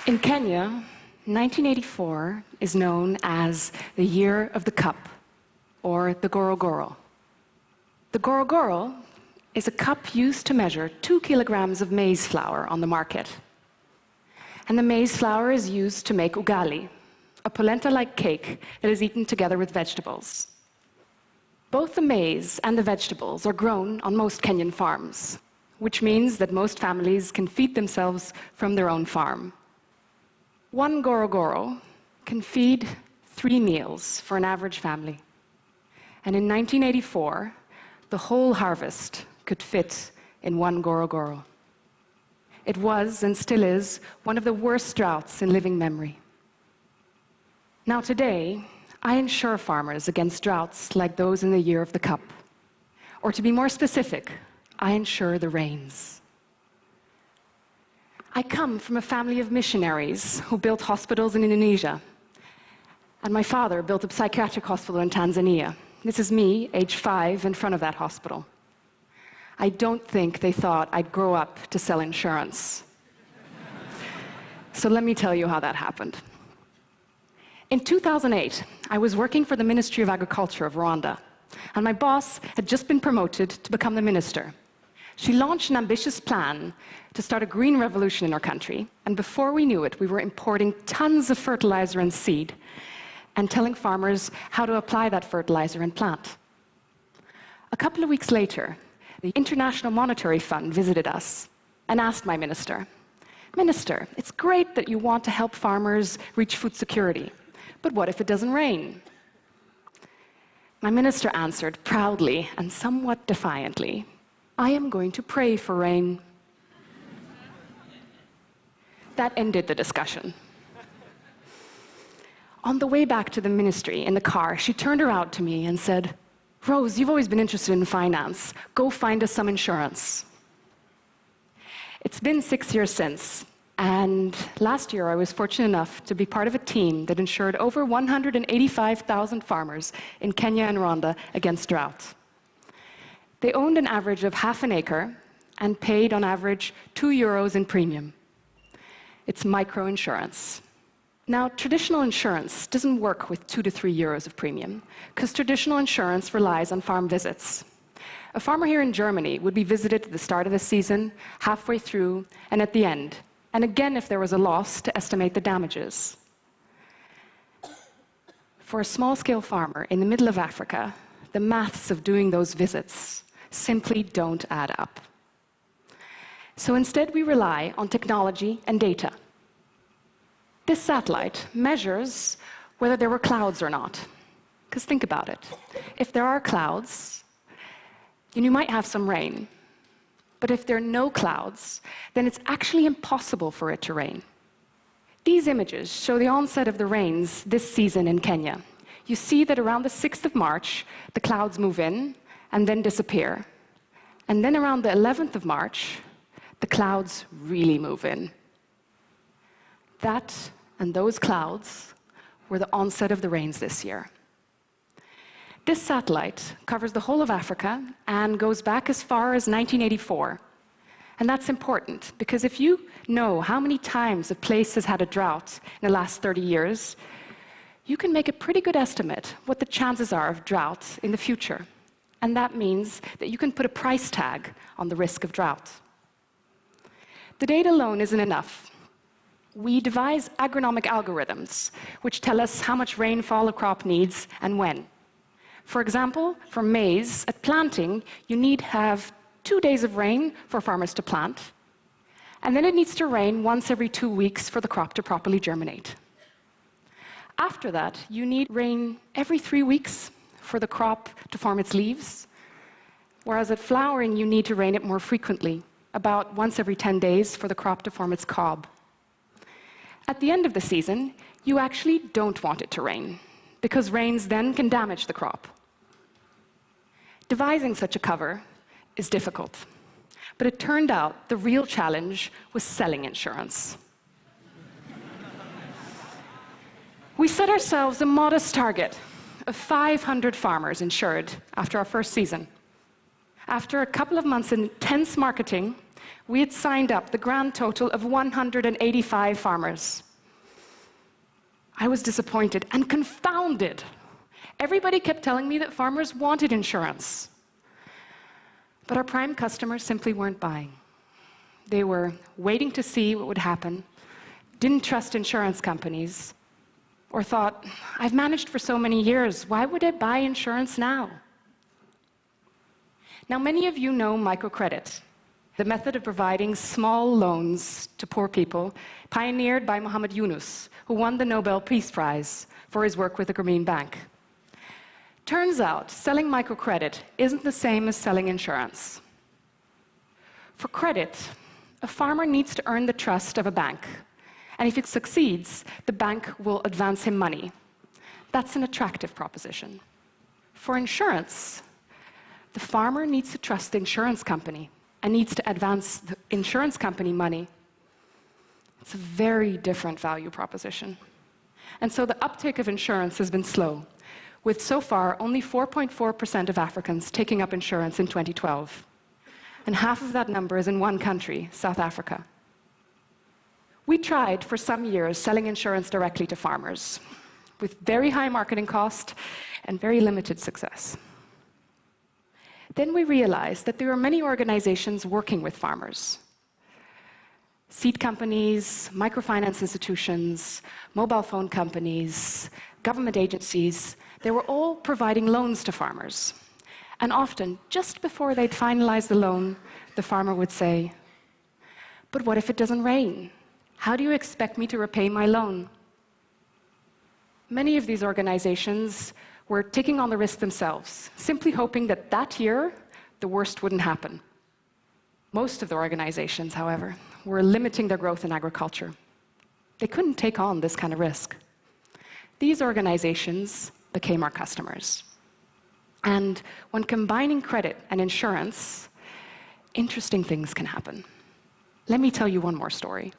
In Kenya, 1984 is known as the Year of the Cup, or the Gorogoro. The Gorogoro is a cup used to measure 2 kilograms of maize flour on the market. And the maize flour is used to make ugali, a polenta-like cake that is eaten together with vegetables. Both the maize and the vegetables are grown on most Kenyan farms, which means that most families can feed themselves from their own farm. One Gorogoro can feed 3 meals for an average family. And in 1984, the whole harvest could fit in one Gorogoro. It was, and still is, one of the worst droughts in living memory. Now today, I insure farmers against droughts like those in the Year of the Cup. Or to be more specific, I insure the rains. I come from a family of missionaries who built hospitals in Indonesia. And my father built a psychiatric hospital in Tanzania. This is me, age 5, in front of that hospital. I don't think they thought I'd grow up to sell insurance. So let me tell you how that happened. In 2008, I was working for the Ministry of Agriculture of Rwanda, and my boss had just been promoted to become the minister. She launched an ambitious plan to start a green revolution in our country, and before we knew it, we were importing tons of fertilizer and seed and telling farmers how to apply that fertilizer and plant. A couple of weeks later, the International Monetary Fund visited us and asked my minister, "Minister, it's great that you want to help farmers reach food security, but what if it doesn't rain?" My minister answered proudly and somewhat defiantly, "I am going to pray for rain." That ended the discussion. On the way back to the ministry in the car, she turned around to me and said, "Rose, you've always been interested in finance. Go find us some insurance." It's been 6 years since, and last year I was fortunate enough to be part of a team that insured over 185,000 farmers in Kenya and Rwanda against drought. They owned an average of half an acre and paid on average €2 in premium. It's micro-insurance. Now, traditional insurance doesn't work with €2 to €3 of premium, because traditional insurance relies on farm visits. A farmer here in Germany would be visited at the start of the season, halfway through, and at the end, and again if there was a loss to estimate the damages. For a small-scale farmer in the middle of Africa, the maths of doing those visits simply don't add up. So instead, we rely on technology and data. This satellite measures whether there were clouds or not. Because think about it. If there are clouds, then you might have some rain. But if there are no clouds, then it's actually impossible for it to rain. These images show the onset of the rains this season in Kenya. You see that around the 6th of March, the clouds move in and then disappear. And then around the 11th of March, the clouds really move in. That and those clouds were the onset of the rains this year. This satellite covers the whole of Africa and goes back as far as 1984. And that's important, because if you know how many times a place has had a drought in the last 30 years, you can make a pretty good estimate what the chances are of drought in the future. And that means that you can put a price tag on the risk of drought. The data alone isn't enough. We devise agronomic algorithms which tell us how much rainfall a crop needs and when. For example, for maize, at planting, you need to have 2 days of rain for farmers to plant, and then it needs to rain once every 2 weeks for the crop to properly germinate. After that, you need rain every 3 weeks for the crop to form its leaves, whereas at flowering, you need to rain it more frequently, about once every 10 days for the crop to form its cob. At the end of the season, you actually don't want it to rain, because rains then can damage the crop. Devising such a cover is difficult, but it turned out the real challenge was selling insurance. We set ourselves a modest target of 500 farmers insured after our first season. After a couple of months of intense marketing, We had signed up the grand total of 185 farmers. I was disappointed and confounded. Everybody kept telling me that farmers wanted insurance. But our prime customers simply weren't buying. They were waiting to see what would happen, didn't trust insurance companies, or thought, I've managed for so many years, why would I buy insurance now? Now, many of you know microcredit, the method of providing small loans to poor people, pioneered by Muhammad Yunus, who won the Nobel Peace Prize for his work with the Grameen Bank. Turns out, selling microcredit isn't the same as selling insurance. For credit, a farmer needs to earn the trust of a bank. And if it succeeds, the bank will advance him money. That's an attractive proposition. For insurance, the farmer needs to trust the insurance company and needs to advance the insurance company money. It's a very different value proposition. And so the uptake of insurance has been slow, with so far only 4.4% of Africans taking up insurance in 2012. And half of that number is in one country, South Africa. We tried for some years selling insurance directly to farmers, with very high marketing cost and very limited success. Then we realized that there were many organizations working with farmers. Seed companies, microfinance institutions, mobile phone companies, government agencies, they were all providing loans to farmers. And often, just before they'd finalize the loan, the farmer would say, "But what if it doesn't rain? How do you expect me to repay my loan?" Many of these organizations were taking on the risk themselves, simply hoping that that year, the worst wouldn't happen. Most of the organizations, however, were limiting their growth in agriculture. They couldn't take on this kind of risk. These organizations became our customers. And when combining credit and insurance, interesting things can happen. Let me tell you one more story.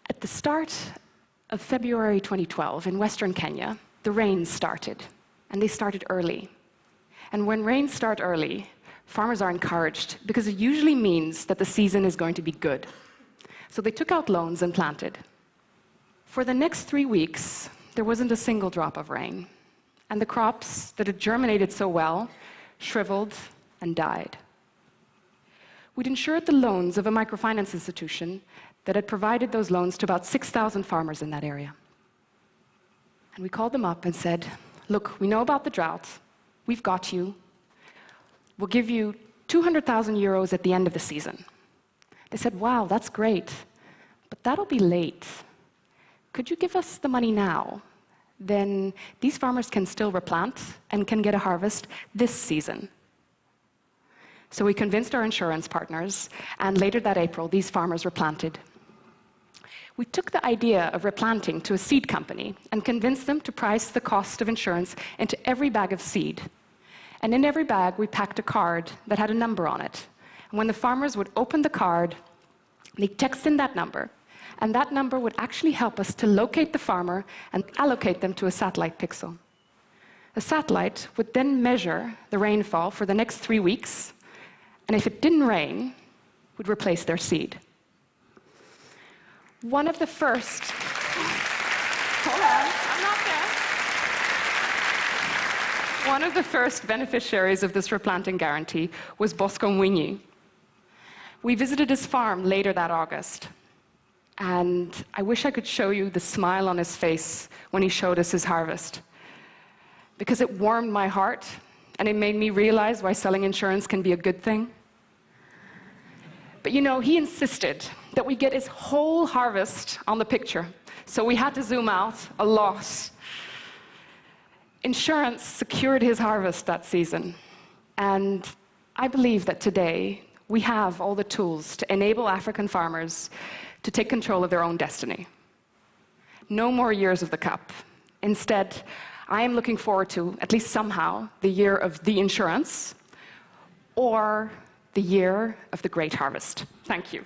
At the start of February 2012, in Western Kenya, the rains started, and they started early. And when rains start early, farmers are encouraged because it usually means that the season is going to be good. So they took out loans and planted. For the next 3 weeks, there wasn't a single drop of rain, and the crops that had germinated so well shriveled and died. We'd insured the loans of a microfinance institution that had provided those loans to about 6,000 farmers in that area. And we called them up and said, "Look, we know about the drought. We've got you. We'll give you 200,000 euros at the end of the season." They said, "Wow, that's great, but that'll be late. Could you give us the money now? Then these farmers can still replant and can get a harvest this season." So we convinced our insurance partners, and later that April, these farmers replanted. We took the idea of replanting to a seed company and convinced them to price the cost of insurance into every bag of seed. And in every bag, we packed a card that had a number on it. And when the farmers would open the card, they'd text in that number, and that number would actually help us to locate the farmer and allocate them to a satellite pixel. The satellite would then measure the rainfall for the next 3 weeks, and if it didn't rain, would replace their seed. One of the first... Hold on, I'm not there. One of the first beneficiaries of this replanting guarantee was Bosco Mwinyi. We visited his farm later that August, and I wish I could show you the smile on his face when he showed us his harvest, because it warmed my heart, and it made me realize why selling insurance can be a good thing. But you know, he insisted that we get his whole harvest on the picture, so we had to zoom out a lot. Insurance secured his harvest that season, and I believe that today we have all the tools to enable African farmers to take control of their own destiny. No more years of the cup. Instead, I am looking forward to, at least somehow, the year of the insurance, or the year of the great harvest. Thank you.